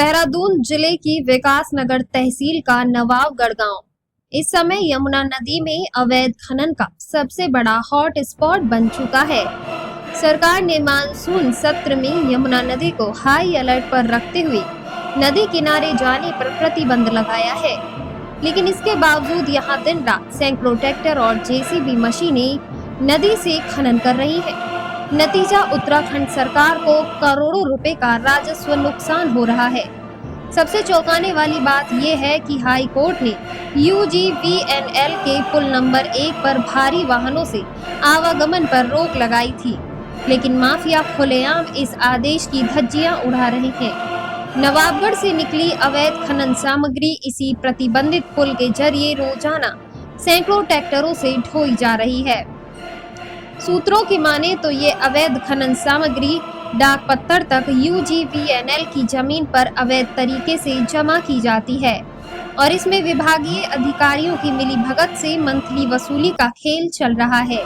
देहरादून जिले की विकासनगर तहसील का नवाबगढ़ गांव इस समय यमुना नदी में अवैध खनन का सबसे बड़ा हॉट स्पॉट बन चुका है। सरकार ने मानसून सत्र में यमुना नदी को हाई अलर्ट पर रखते हुए नदी किनारे जाने पर प्रतिबंध लगाया है, लेकिन इसके बावजूद यहां दिन रात सैकड़ों ट्रैक्टर और जेसीबी मशीनें नदी से खनन कर रही है। नतीजा उत्तराखंड सरकार को करोड़ों रुपए का राजस्व नुकसान हो रहा है। सबसे चौंकाने वाली बात यह है कि हाई कोर्ट ने यूजीवीएनएल के पुल नंबर 1 पर भारी वाहनों से आवागमन पर रोक लगाई थी, लेकिन माफिया खुलेआम इस आदेश की धज्जियां उड़ा रहे हैं। नवाबगढ़ से निकली अवैध खनन सामग्री इसी प्रतिबंधित पुल के जरिए रोजाना सैकड़ों ट्रैक्टरों से ढोई जा रही है। सूत्रों की माने तो ये अवैध खनन सामग्री डाक पत्थर तक यूजीवीएनएल की जमीन पर अवैध तरीके से जमा की जाती है और इसमें विभागीय अधिकारियों की मिलीभगत से मंथली वसूली का खेल चल रहा है।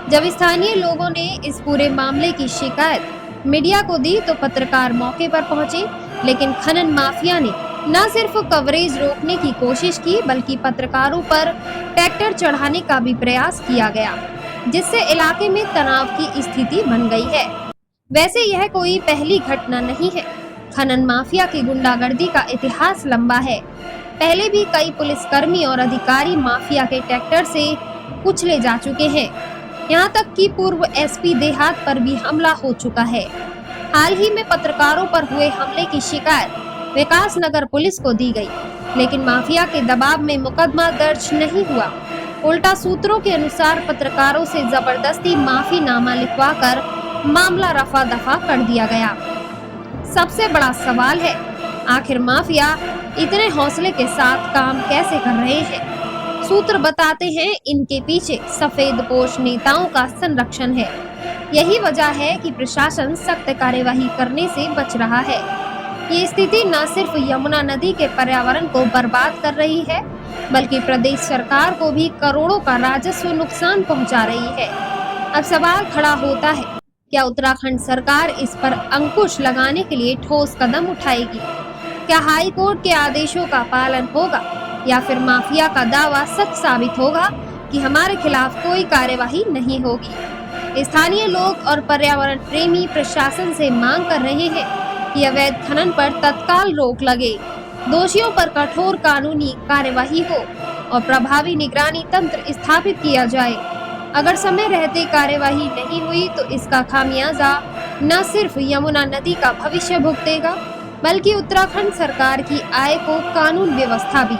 जब स्थानीय लोगों ने इस पूरे मामले की शिकायत मीडिया को दी तो पत्रकार मौके पर पहुंचे, लेकिन खनन माफिया ने न सिर्फ कवरेज रोकने की कोशिश की बल्कि पत्रकारों पर ट्रैक्टर चढ़ाने का भी प्रयास किया गया, जिससे इलाके में तनाव की स्थिति बन गई है। वैसे यह कोई पहली घटना नहीं है। खनन माफिया की गुंडागर्दी का इतिहास लंबा है। पहले भी कई पुलिसकर्मी और अधिकारी माफिया के ट्रैक्टर से कुचले जा चुके हैं। यहां तक कि पूर्व एसपी देहात पर भी हमला हो चुका है। हाल ही में पत्रकारों पर हुए हमले की शिकायत विकासनगर पुलिस को दी गई, लेकिन माफिया के दबाव में मुकदमा दर्ज नहीं हुआ। उल्टा सूत्रों के अनुसार पत्रकारों से जबरदस्ती माफीनामा लिखवाकर मामला रफा दफा कर दिया गया। सबसे बड़ा सवाल है, आखिर माफिया इतने हौसले के साथ काम कैसे कर रहे हैं? सूत्र बताते हैं इनके पीछे सफेदपोश नेताओं का संरक्षण है। यही वजह है कि प्रशासन सख्त कार्यवाही करने से बच रहा है। ये स्थिति न सिर्फ यमुना नदी के पर्यावरण को बर्बाद कर रही है, बल्कि प्रदेश सरकार को भी करोड़ों का राजस्व नुकसान पहुंचा रही है। अब सवाल खड़ा होता है, क्या उत्तराखंड सरकार इस पर अंकुश लगाने के लिए ठोस कदम उठाएगी? क्या हाई कोर्ट के आदेशों का पालन होगा या फिर माफिया का दावा सच साबित होगा कि हमारे खिलाफ कोई कार्यवाही नहीं होगी? स्थानीय लोग और पर्यावरण प्रेमी प्रशासन से मांग कर रहे हैं कि अवैध खनन पर तत्काल रोक लगे, दोषियों पर कठोर कानूनी कार्यवाही हो और प्रभावी निगरानी तंत्र स्थापित किया जाए। अगर समय रहते कार्यवाही नहीं हुई तो इसका खामियाजा न सिर्फ यमुना नदी का भविष्य भुगतेगा, बल्कि उत्तराखंड सरकार की आय को कानून व्यवस्था भी।